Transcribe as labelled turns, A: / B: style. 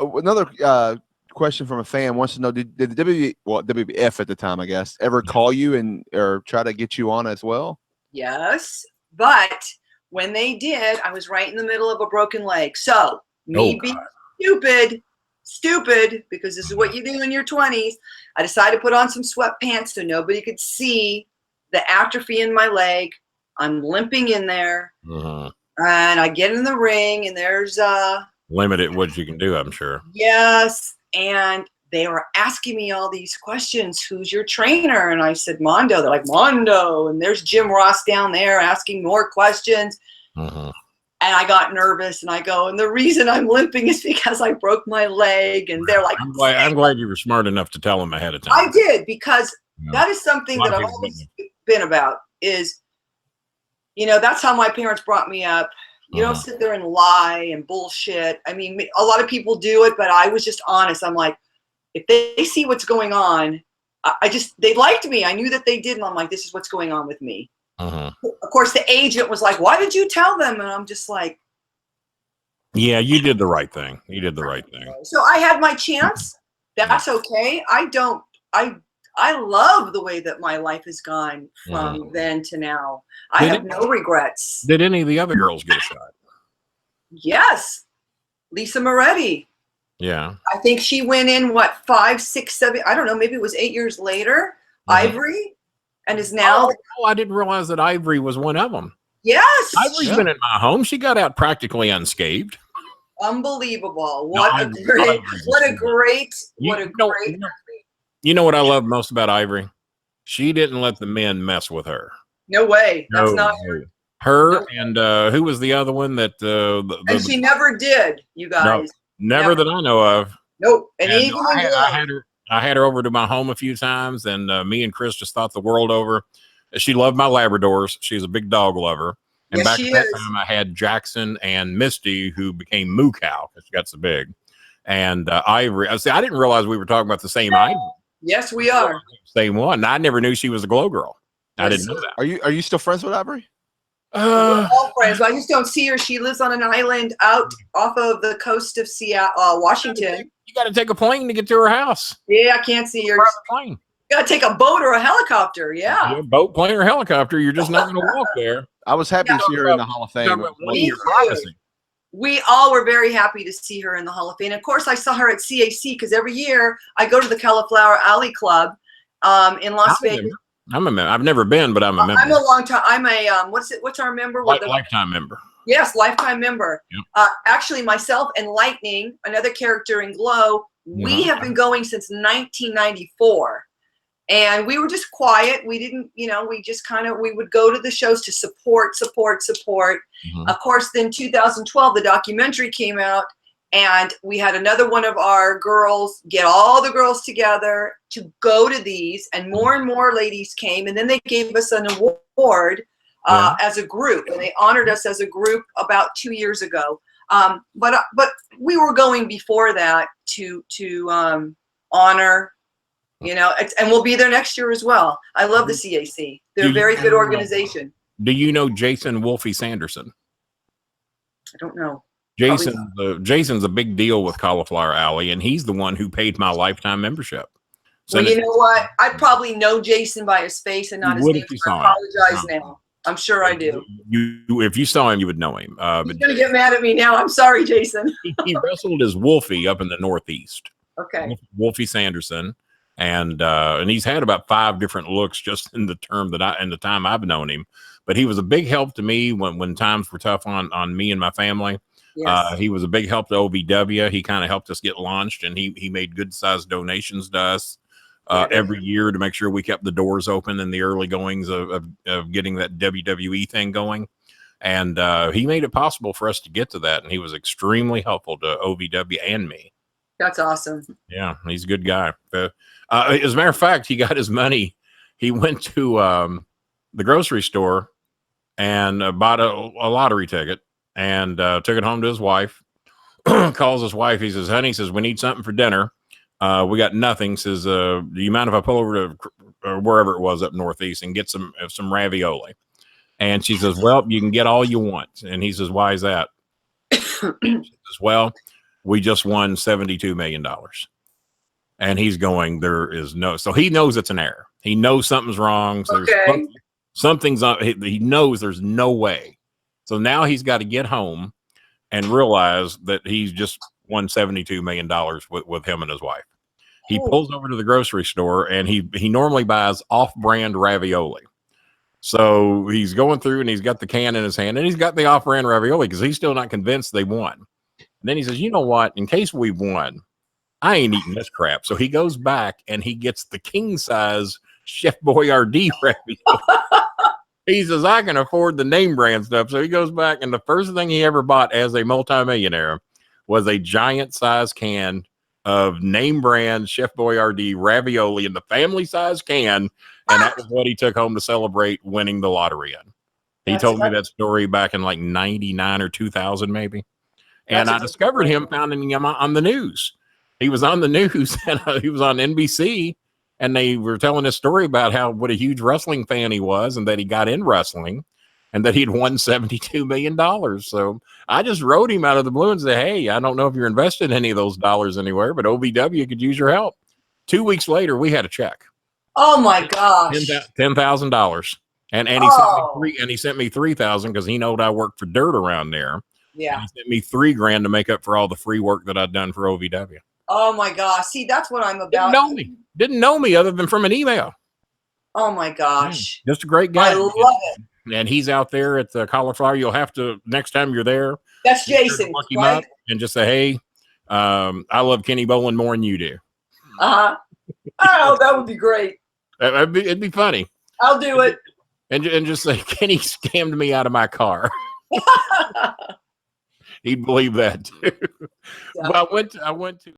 A: Another question from a fan wants to know: Did the WWF at the time, I guess, ever call you and or try to get you on as well?
B: Yes, but when they did, I was right in the middle of a broken leg. So me being stupid, because this is what you do in your 20s, I decided to put on some sweatpants so nobody could see the atrophy in my leg. I'm limping in there, and I get in the ring, and there's
C: limited what you can do, I'm sure.
B: Yes, and they were asking me all these questions. Who's your trainer? And I said, Mondo. They're like, Mondo. And there's Jim Ross down there asking more questions. And I got nervous, and I go, and the reason I'm limping is because I broke my leg. And they're like,
C: I'm glad you were smart enough to tell them ahead of time.
B: I did, because that is something that I've always been about is, that's how my parents brought me up. You don't sit there and lie and bullshit. I mean, a lot of people do it, but I was just honest. I'm like, if they see what's going on, they liked me. I knew that they did. And I'm like, this is what's going on with me. Of course, the agent was like, why did you tell them? And I'm just like,
C: yeah, you did the right thing. You did the right thing.
B: So I had my chance. That's okay. I love the way that my life has gone from then to now. I have no regrets.
C: Did any of the other girls get a shot?
B: Yes. Lisa Moretti.
C: Yeah.
B: I think she went in, 5, 6, 7, I don't know, maybe it was 8 years later. Ivory, and is now.
C: Oh, I didn't realize that Ivory was one of them.
B: Yes.
C: Ivory's been in my home. She got out practically unscathed.
B: Unbelievable. What a great.
C: You know what I love most about Ivory? She didn't let the men mess with her.
B: No way. That's not
C: her. And who was the other one that?
B: And she never did. You guys.
C: No, never that I know of.
B: Nope. And
C: I had her over to my home a few times, and me and Chris just thought the world over. She loved my Labradors. She's a big dog lover. And back at that time, I had Jackson and Misty, who became Moo Cow because she got so big. And Ivory. I didn't realize we were talking about the same Ivory.
B: Yes, we are.
C: Same one. I never knew she was a Glow Girl. I didn't know that.
A: Are you still friends with Ivory?
B: We're all friends. I just don't see her. She lives on an island out off of the coast of Seattle, Washington.
C: You got to take a plane to get to her house.
B: Yeah, I can't see her.
C: Plane.
B: You got to take a boat or a helicopter. Yeah.
C: Boat, plane, or helicopter. You're just not going to walk there.
A: I was happy to see her in the Hall of Fame.
B: We all were very happy to see her in the Hall of Fame. And of course, I saw her at CAC because every year I go to the Cauliflower Alley Club in Las Vegas.
C: I'm a member. I've never been, but I'm a member.
B: I'm a long time. I'm a what's our member?
C: Lifetime member.
B: Yes, lifetime member. Yep. Actually, myself and Lightning, another character in Glow, we have been going since 1994. And we were just quiet. We didn't, we just we would go to the shows to support. Of course, then 2012, the documentary came out, and we had another one of our girls get all the girls together to go to these, and more ladies came, and then they gave us an award as a group, and they honored us as a group about 2 years ago. But we were going before that to honor. And we'll be there next year as well. I love the CAC. They're a very good organization.
C: Do you know Jason Wolfy Sanderson?
B: I don't know.
C: Jason's a big deal with Cauliflower Alley, and he's the one who paid my lifetime membership.
B: So you know what? I probably know Jason by his face and not his name. I apologize now. I'm sure I do.
C: If you saw him, you would know him.
B: He's going to get mad at me now. I'm sorry, Jason.
C: He wrestled as Wolfy up in the Northeast.
B: Okay.
C: Wolfy Sanderson. And he's had about 5 different looks just in the time I've known him. But he was a big help to me when times were tough on me and my family. Yes. He was a big help to OVW. He kind of helped us get launched, and he made good sized donations to us every year to make sure we kept the doors open in the early goings of getting that WWE thing going. And he made it possible for us to get to that. And he was extremely helpful to OVW and me.
B: That's awesome.
C: Yeah, he's a good guy. As a matter of fact, he got his money. He went to the grocery store and bought a lottery ticket and took it home to his wife. Calls his wife. He says, honey, we need something for dinner. We got nothing. Says, do you mind if I pull over to wherever it was up northeast and get some ravioli? And she says, well, you can get all you want. And he says, why is that? She says, well, we just won $72 million. And he's going, there is no, so he knows it's an error. He knows something's wrong. So there's something's on, he knows there's no way. So now he's got to get home and realize that he's just won $72 million with him and his wife. He pulls over to the grocery store and he normally buys off-brand ravioli. So he's going through and he's got the can in his hand and he's got the off-brand ravioli because he's still not convinced they won. And then he says, you know what? In case we won, I ain't eating this crap. So he goes back and he gets the king size Chef Boyardee ravioli. He says, I can afford the name brand stuff. So he goes back and the first thing he ever bought as a multimillionaire was a giant size can of name brand Chef Boyardee ravioli in the family size can. And that was what he took home to celebrate winning the lottery in. He told me that story back in like 99 or 2000, maybe. And I discovered him, finding him on the news. He was on the news and he was on NBC and they were telling his story about what a huge wrestling fan he was and that he got in wrestling and that he'd won $72 million. So I just wrote him out of the blue and said, hey, I don't know if you're investing any of those dollars anywhere, but OVW could use your help. 2 weeks later, we had a check.
B: Oh my gosh.
C: $10,000. And he sent me 3,000 because he knowed I worked for Dirt around there.
B: Yeah.
C: And he sent me $3,000 to make up for all the free work that I'd done for OVW.
B: Oh my gosh. See, that's what I'm about.
C: Didn't know me other than from an email.
B: Oh my gosh.
C: Just a great guy.
B: I love it.
C: And he's out there at the Cauliflower. You'll have to, next time you're there.
B: That's Jason,
C: look him up and just say, hey, I love Kenny Bolin more than you do.
B: Uh-huh. Oh, that would be great.
C: It'd be funny.
B: I'll do it.
C: And just say, Kenny scammed me out of my car. He'd believe that too. Yeah. But I went to